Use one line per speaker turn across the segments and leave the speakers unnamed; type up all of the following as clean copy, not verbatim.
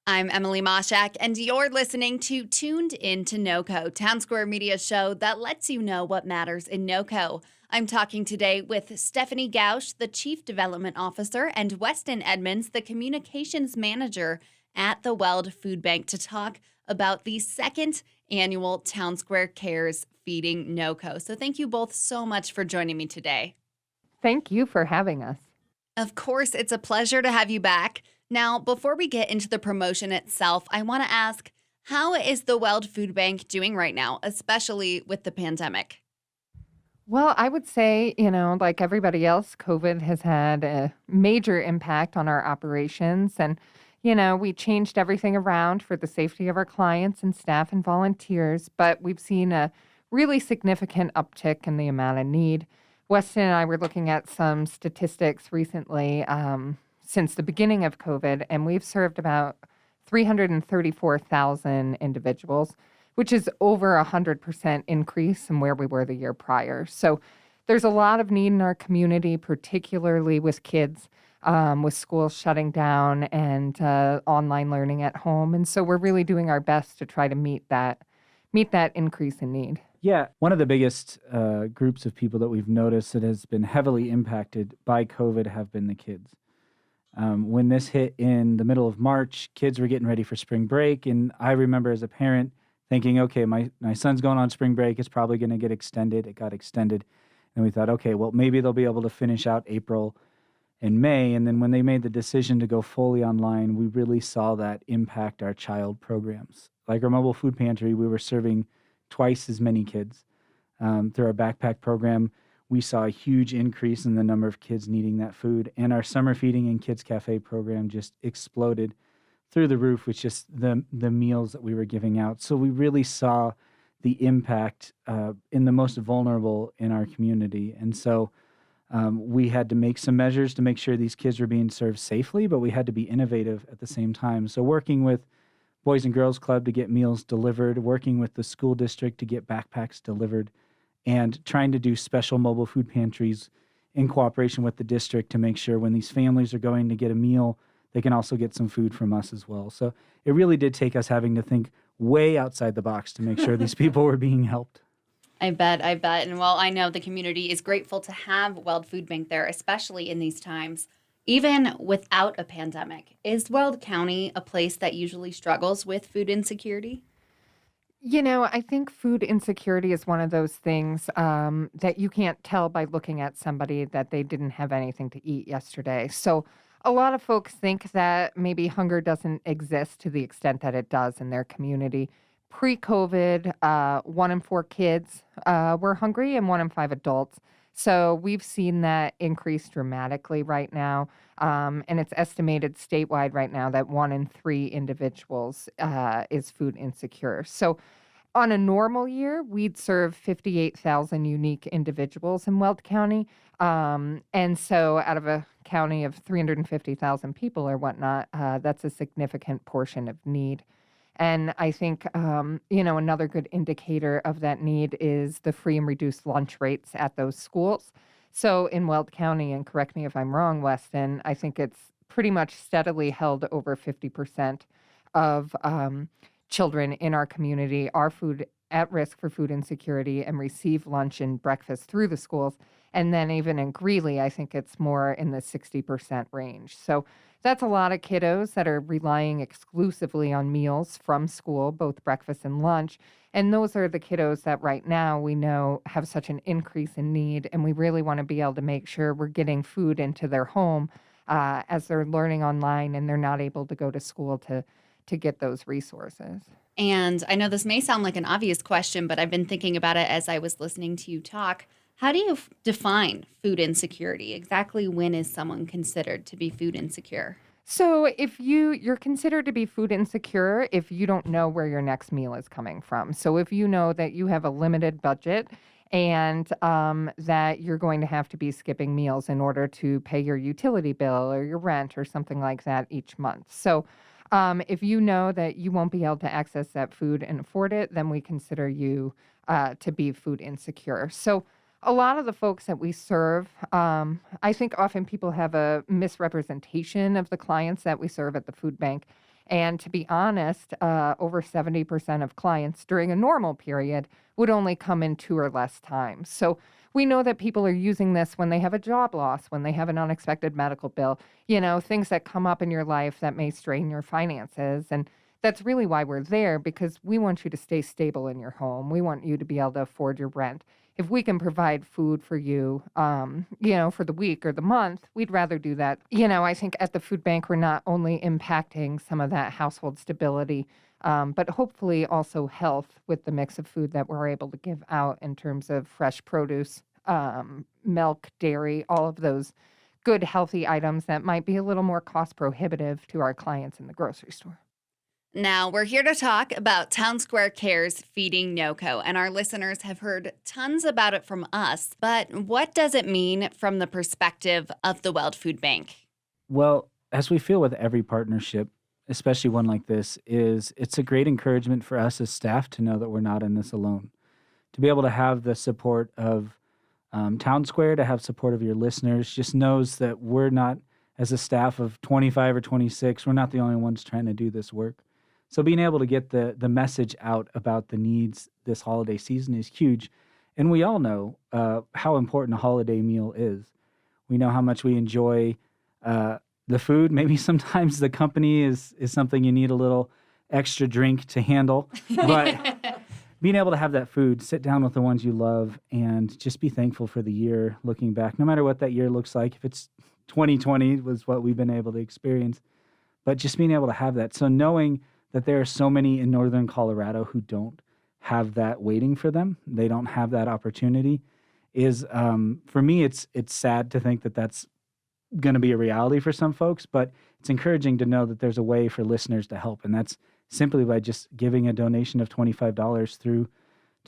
I'm Emily Mashak, and you're listening to Tuned Into NoCo, Townsquare Media show that lets you know what matters in NoCo. I'm talking today with Stephanie Gausch, the Chief Development Officer, and Weston Edmunds, the Communications Manager at the Weld Food Bank, to talk about the second annual Townsquare Cares Feeding NoCo. So thank you both so much for joining me today.
Thank you for having us.
Of course, it's a pleasure to have you back. Now, before we get into the promotion itself, I want to ask, how is the Weld Food Bank doing right now, especially with the pandemic?
Well, I would say, like everybody else, COVID has had a major impact on our operations. And, we changed everything around for the safety of our clients and staff and volunteers, but we've seen a really significant uptick in the amount of need. Weston and I were looking at some statistics recently since the beginning of COVID, and we've served about 334,000 individuals, which is over 100% increase from where we were the year prior. So there's a lot of need in our community, particularly with kids, with schools shutting down and online learning at home. And so we're really doing our best to try to meet that increase in need.
Yeah, one of the biggest groups of people that we've noticed that has been heavily impacted by COVID have been the kids. When this hit in the middle of March, kids were getting ready for spring break. And I remember as a parent thinking, okay, my son's going on spring break. It's probably going to get extended. It got extended. And we thought, okay, well, maybe they'll be able to finish out April and May. And then when they made the decision to go fully online, we really saw that impact our child programs. Like our mobile food pantry, we were serving twice as many kids. Through our backpack program, we saw a huge increase in the number of kids needing that food. And our summer feeding and kids cafe program just exploded through the roof with just the meals that we were giving out. So we really saw the impact in the most vulnerable in our community. And so we had to make some measures to make sure these kids were being served safely, but we had to be innovative at the same time. So working with Boys and Girls Club to get meals delivered, working with the school district to get backpacks delivered, and trying to do special mobile food pantries in cooperation with the district to make sure when these families are going to get a meal, they can also get some food from us as well. So it really did take us having to think way outside the box to make sure these people were being helped.
I bet. And well, I know the community is grateful to have Weld Food Bank there, especially in these times. Even without a pandemic, is Weld County a place that usually struggles with food insecurity?
I think food insecurity is one of those things that you can't tell by looking at somebody that they didn't have anything to eat yesterday. So a lot of folks think that maybe hunger doesn't exist to the extent that it does in their community. Pre-COVID, 1 in 4 kids were hungry and 1 in 5 adults. So we've seen that increase dramatically right now. And it's estimated statewide right now that 1 in 3 individuals is food insecure. So on a normal year, we'd serve 58,000 unique individuals in Weld County. And so out of a county of 350,000 people or whatnot, that's a significant portion of need. And I think, another good indicator of that need is the free and reduced lunch rates at those schools. So in Weld County, and correct me if I'm wrong, Weston, I think it's pretty much steadily held over 50% of children in our community are food at risk for food insecurity and receive lunch and breakfast through the schools. And then even in Greeley, I think it's more in the 60% range. So that's a lot of kiddos that are relying exclusively on meals from school, both breakfast and lunch. And those are the kiddos that right now we know have such an increase in need. And we really want to be able to make sure we're getting food into their home as they're learning online and they're not able to go to school to get those resources.
And I know this may sound like an obvious question, but I've been thinking about it as I was listening to you talk. How do you define food insecurity? Exactly when is someone considered to be food insecure?
So if you're considered to be food insecure if you don't know where your next meal is coming from. So if you know that you have a limited budget and that you're going to have to be skipping meals in order to pay your utility bill or your rent or something like that each month. So if you know that you won't be able to access that food and afford it, then we consider you to be food insecure. So a lot of the folks that we serve, I think often people have a misrepresentation of the clients that we serve at the food bank. And to be honest, over 70% of clients during a normal period would only come in 2 or less times. So we know that people are using this when they have a job loss, when they have an unexpected medical bill, things that come up in your life that may strain your finances. And that's really why we're there, because we want you to stay stable in your home. We want you to be able to afford your rent. If we can provide food for you, for the week or the month, we'd rather do that. I think at the food bank, we're not only impacting some of that household stability, but hopefully also health with the mix of food that we're able to give out in terms of fresh produce, milk, dairy, all of those good, healthy items that might be a little more cost prohibitive to our clients in the grocery store.
Now, we're here to talk about Townsquare Care's Feeding NoCo, and our listeners have heard tons about it from us. But what does it mean from the perspective of the Weld Food Bank?
Well, as we feel with every partnership, especially one like this, it's a great encouragement for us as staff to know that we're not in this alone. To be able to have the support of Townsquare, to have support of your listeners, just knows that we're not, as a staff of 25 or 26, we're not the only ones trying to do this work. So being able to get the message out about the needs this holiday season is huge. And we all know how important a holiday meal is. We know how much we enjoy the food. Maybe sometimes the company is something you need a little extra drink to handle. But being able to have that food, sit down with the ones you love, and just be thankful for the year looking back, no matter what that year looks like. If it's 2020 was what we've been able to experience, but just being able to have that. So knowing that there are so many in northern Colorado who don't have that waiting for them, they don't have that opportunity, is for me, it's sad to think that that's going to be a reality for some folks, but it's encouraging to know that there's a way for listeners to help, and that's simply by just giving a donation of $25 through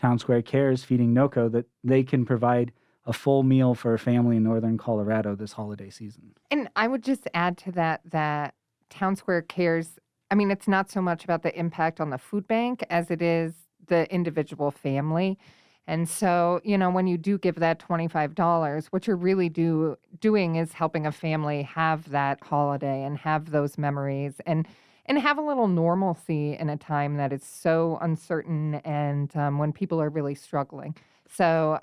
Townsquare Cares Feeding NoCo, that they can provide a full meal for a family in northern Colorado this holiday season.
And I would just add to that Townsquare Cares, it's not so much about the impact on the food bank as it is the individual family. And so, when you do give that $25, what you're really doing is helping a family have that holiday and have those memories and have a little normalcy in a time that is so uncertain and when people are really struggling. So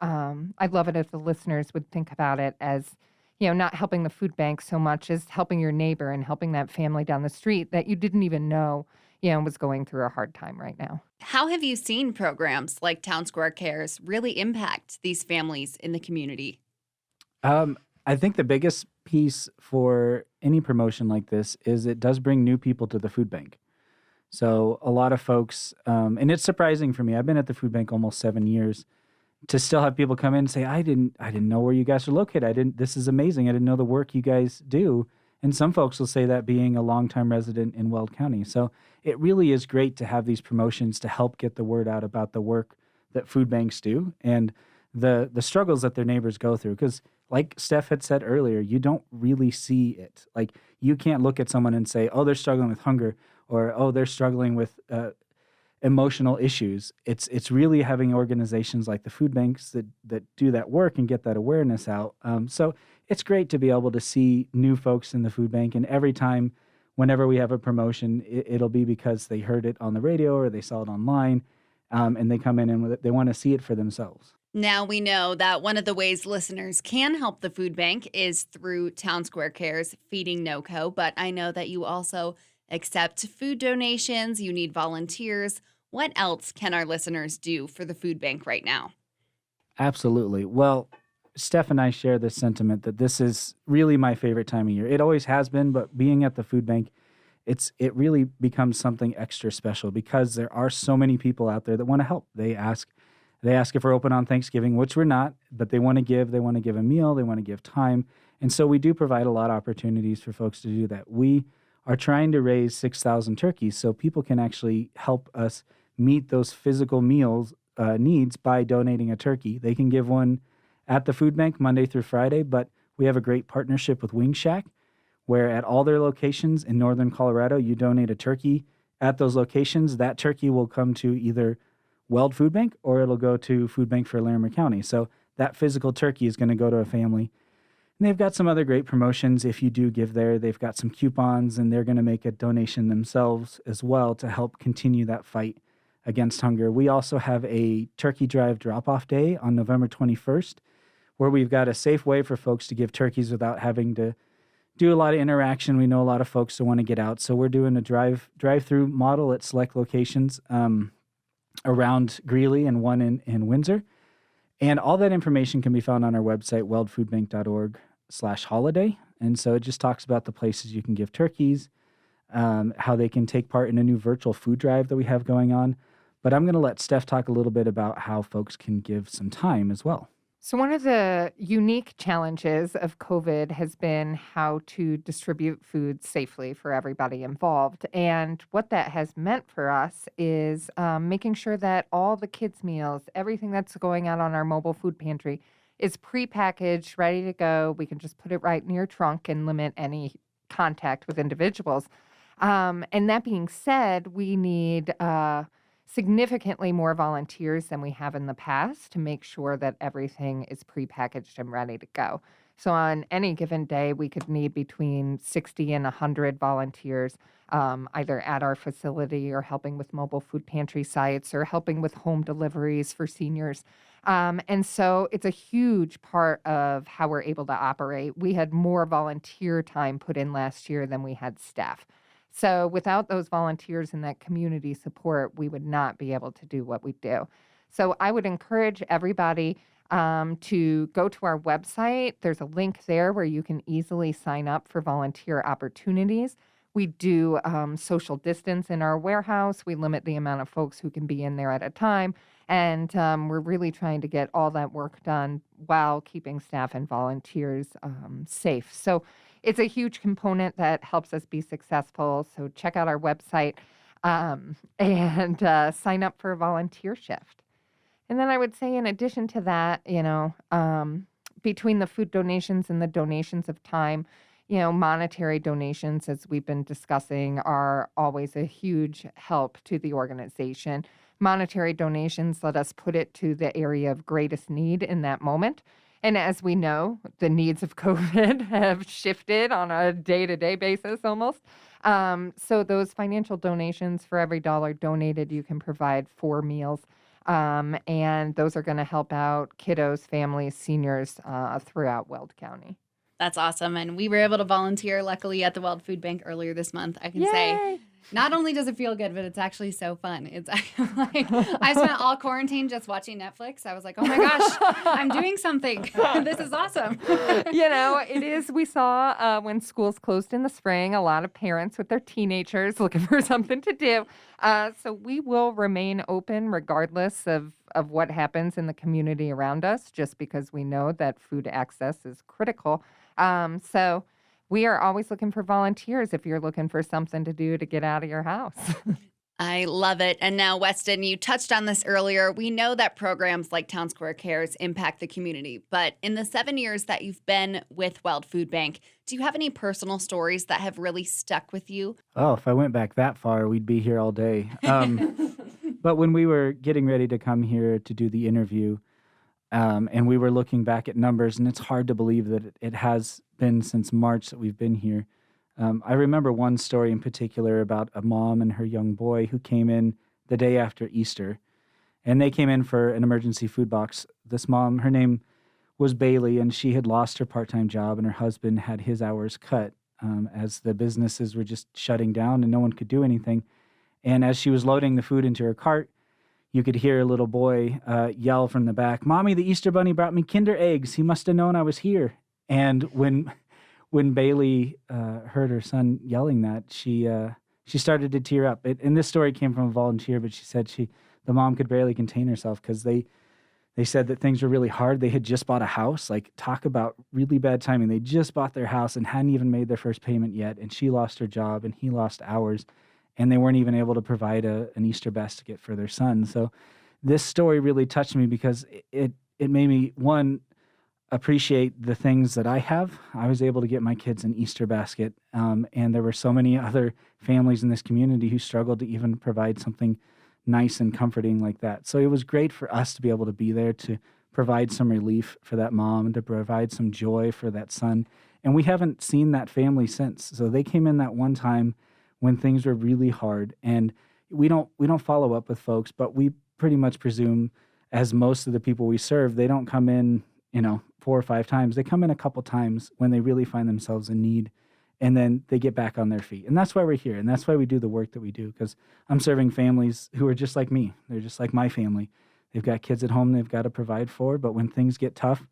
I'd love it if the listeners would think about it as, not helping the food bank so much as helping your neighbor and helping that family down the street that you didn't even know, was going through a hard time right now.
How have you seen programs like Townsquare Cares really impact these families in the community?
I think the biggest piece for any promotion like this is it does bring new people to the food bank. So a lot of folks, and it's surprising for me, I've been at the food bank almost 7 years, to still have people come in and say, I didn't know where you guys are located. This is amazing. I didn't know the work you guys do. And some folks will say that being a longtime resident in Weld County. So it really is great to have these promotions to help get the word out about the work that food banks do and the struggles that their neighbors go through. Because like Steph had said earlier, you don't really see it. Like, you can't look at someone and say, oh, they're struggling with hunger, or, oh, they're struggling with emotional issues. It's really having organizations like the food banks that do that work and get that awareness out. So it's great to be able to see new folks in the food bank. And every time, whenever we have a promotion, it'll be because they heard it on the radio or they saw it online, and they come in and they want to see it for themselves.
Now we know that one of the ways listeners can help the food bank is through Townsquare Cares Feeding NoCo, but I know that you also accept food donations, you need volunteers. What else can our listeners do for the food bank right now?
Absolutely. Well, Steph and I share this sentiment that this is really my favorite time of year. It always has been, but being at the food bank, it really becomes something extra special because there are so many people out there that want to help. They ask if we're open on Thanksgiving, which we're not, but they want to give a meal, they want to give time. And so we do provide a lot of opportunities for folks to do that. We are trying to raise 6,000 turkeys so people can actually help us meet those physical needs by donating a turkey. They can give one at the food bank Monday through Friday, but we have a great partnership with Wing Shack, where at all their locations in northern Colorado, you donate a turkey at those locations. That turkey will come to either Weld Food Bank or it'll go to Food Bank for Larimer County. So that physical turkey is going to go to a family And they've got some other great promotions. If you do give there, they've got some coupons, and they're going to make a donation themselves as well to help continue that fight against hunger. We also have a turkey drive drop-off day on November 21st, where we've got a safe way for folks to give turkeys without having to do a lot of interaction. We know a lot of folks that want to get out, so we're doing a drive-through model at select locations around Greeley and one in Windsor. And all that information can be found on our website, weldfoodbank.org/holiday. And so it just talks about the places you can give turkeys, how they can take part in a new virtual food drive that we have going on. But I'm going to let Steph talk a little bit about how folks can give some time as well.
So one of the unique challenges of COVID has been how to distribute food safely for everybody involved. And what that has meant for us is making sure that all the kids' meals, everything that's going out on our mobile food pantry is prepackaged, ready to go. We can just put it right in your trunk and limit any contact with individuals. And that being said, we need significantly more volunteers than we have in the past to make sure that everything is prepackaged and ready to go. So on any given day, we could need between 60 and 100 volunteers, either at our facility or helping with mobile food pantry sites or helping with home deliveries for seniors. And so it's a huge part of how we're able to operate. We had more volunteer time put in last year than we had staff. So without those volunteers and that community support, we would not be able to do what we do. So I would encourage everybody to go to our website. There's a link there where you can easily sign up for volunteer opportunities. We do social distance in our warehouse. We limit the amount of folks who can be in there at a time. And we're really trying to get all that work done while keeping staff and volunteers safe. So it's a huge component that helps us be successful. So check out our website and sign up for a volunteer shift. And then I would say, in addition to that, between the food donations and the donations of time, monetary donations, as we've been discussing, are always a huge help to the organization. Monetary donations let us put it to the area of greatest need in that moment. And as we know, the needs of COVID have shifted on a day-to-day basis almost. So those financial donations, for every dollar donated, you can provide 4 meals. And those are going to help out kiddos, families, seniors throughout Weld County.
That's awesome. And we were able to volunteer, luckily, at the Weld Food Bank earlier this month. I can say, not only does it feel good, but it's actually so fun. It's like, I spent all quarantine just watching Netflix. I was like, oh my gosh, I'm doing something. This is awesome.
It is. We saw when schools closed in the spring, a lot of parents with their teenagers looking for something to do. So we will remain open regardless of what happens in the community around us, just because we know that food access is critical. So we are always looking for volunteers if you're looking for something to do to get out of your house.
I love it. And now, Weston, you touched on this earlier. We know that programs like Townsquare Cares impact the community. But in the 7 years that you've been with Weld Food Bank, do you have any personal stories that have really stuck with you?
Oh, if I went back that far, we'd be here all day. But when we were getting ready to come here to do the interview, and we were looking back at numbers, and it's hard to believe that it has been since March that we've been here. I remember one story in particular about a mom and her young boy who came in the day after Easter, and they came in for an emergency food box. This mom, her name was Bailey, and she had lost her part-time job, and her husband had his hours cut as the businesses were just shutting down and no one could do anything. And as she was loading the food into her cart, you could hear a little boy yell from the back, "Mommy, the Easter Bunny brought me Kinder eggs. He must have known I was here." And when Bailey heard her son yelling that, she started to tear up. And this story came from a volunteer, but she said the mom could barely contain herself because they said that things were really hard. They had just bought a house. Like, talk about really bad timing. They just bought their house and hadn't even made their first payment yet. And she lost her job and he lost hours. And they weren't even able to provide an Easter basket for their son. So this story really touched me because it made me, one, appreciate the things that I have. I was able to get my kids an Easter basket. And there were so many other families in this community who struggled to even provide something nice and comforting like that. So it was great for us to be able to be there to provide some relief for that mom, to provide some joy for that son. And we haven't seen that family since. So they came in that one time when things were really hard. And we don't follow up with folks, but we pretty much presume, as most of the people we serve, they don't come in, 4 or 5 times. They come in a couple times when they really find themselves in need, and then they get back on their feet. And that's why we're here. And that's why we do the work that we do, because I'm serving families who are just like me. They're just like my family. They've got kids at home they've got to provide for. But when things get tough,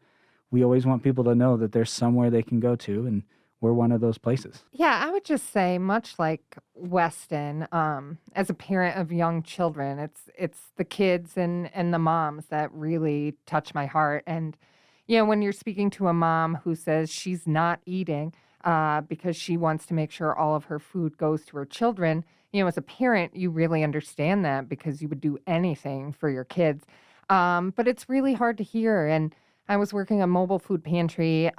we always want people to know that there's somewhere they can go to. And we're one of those places.
Yeah, I would just say, much like Weston, as a parent of young children, it's the kids and the moms that really touch my heart. And when you're speaking to a mom who says she's not eating because she wants to make sure all of her food goes to her children, as a parent, you really understand that because you would do anything for your kids. But it's really hard to hear. And I was working a mobile food pantry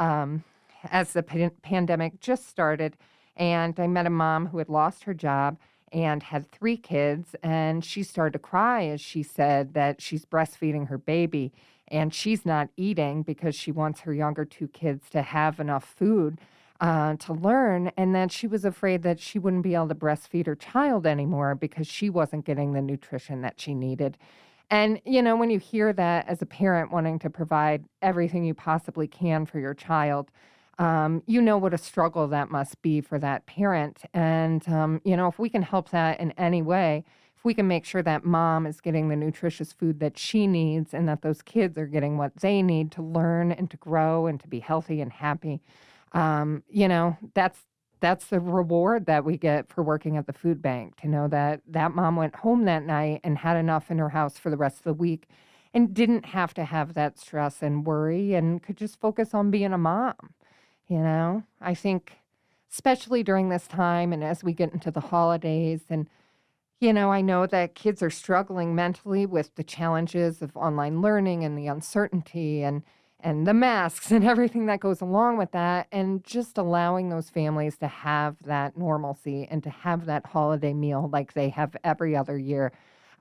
as the pandemic just started, and I met a mom who had lost her job and had 3 kids, and she started to cry as she said that she's breastfeeding her baby, and she's not eating because she wants her younger 2 kids to have enough food to learn, and that she was afraid that she wouldn't be able to breastfeed her child anymore because she wasn't getting the nutrition that she needed. And, when you hear that as a parent wanting to provide everything you possibly can for your child, what a struggle that must be for that parent. And, if we can help that in any way, if we can make sure that mom is getting the nutritious food that she needs and that those kids are getting what they need to learn and to grow and to be healthy and happy, that's the reward that we get for working at the food bank, to know that that mom went home that night and had enough in her house for the rest of the week and didn't have to have that stress and worry and could just focus on being a mom. I think especially during this time and as we get into the holidays and, I know that kids are struggling mentally with the challenges of online learning and the uncertainty and the masks and everything that goes along with that, and just allowing those families to have that normalcy and to have that holiday meal like they have every other year,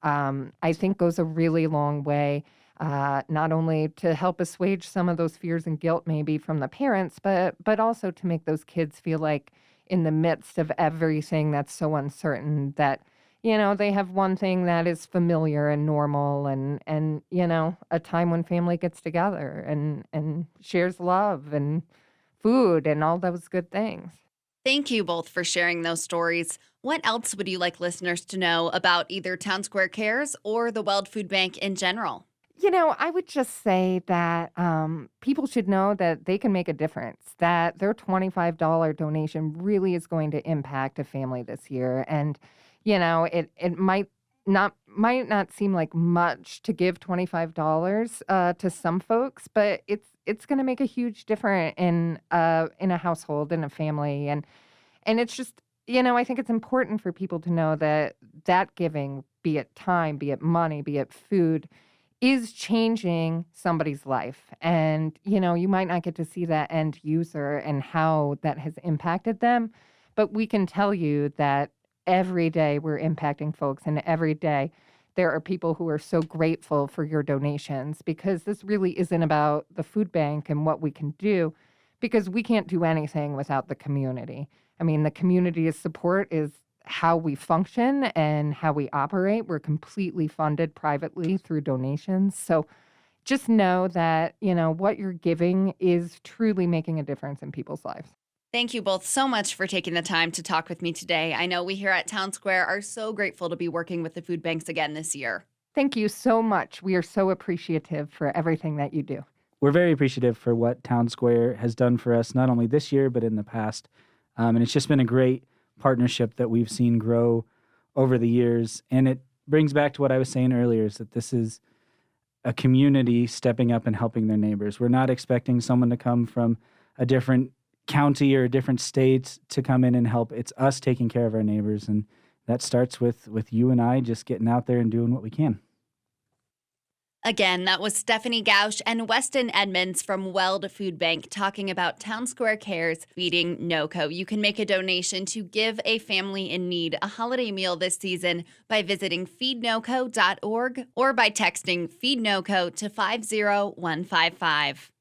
I think goes a really long way. Not only to help assuage some of those fears and guilt maybe from the parents, but also to make those kids feel like in the midst of everything that's so uncertain that, they have one thing that is familiar and normal and a time when family gets together and shares love and food and all those good things.
Thank you both for sharing those stories. What else would you like listeners to know about either Townsquare Cares or the Weld Food Bank in general?
I would just say that people should know that they can make a difference, that their $25 donation really is going to impact a family this year. And, it might not seem like much to give $25 to some folks, but it's going to make a huge difference in a household, in a family. And it's just, I think it's important for people to know that giving, be it time, be it money, be it food, is changing somebody's life. And, you might not get to see that end user and how that has impacted them, but we can tell you that every day we're impacting folks, and every day there are people who are so grateful for your donations, because this really isn't about the food bank and what we can do, because we can't do anything without the community. I mean, the community's support is how we function and how we operate. We're completely funded privately through donations. So just know that, what you're giving is truly making a difference in people's lives.
Thank you both so much for taking the time to talk with me today. I know we here at Townsquare are so grateful to be working with the food banks again this year.
Thank you so much. We are so appreciative for everything that you do.
We're very appreciative for what Townsquare has done for us, not only this year, but in the past. And it's just been a great partnership that we've seen grow over the years. And it brings back to what I was saying earlier, is that this is a community stepping up and helping their neighbors. We're not expecting someone to come from a different county or a different state to come in and help. It's us taking care of our neighbors. And that starts with you and I just getting out there and doing what we can.
Again, that was Stephanie Gausch and Weston Edmunds from Weld Food Bank talking about Townsquare Care's Feeding NoCo. You can make a donation to give a family in need a holiday meal this season by visiting feednoco.org or by texting Feed NoCo to 50155.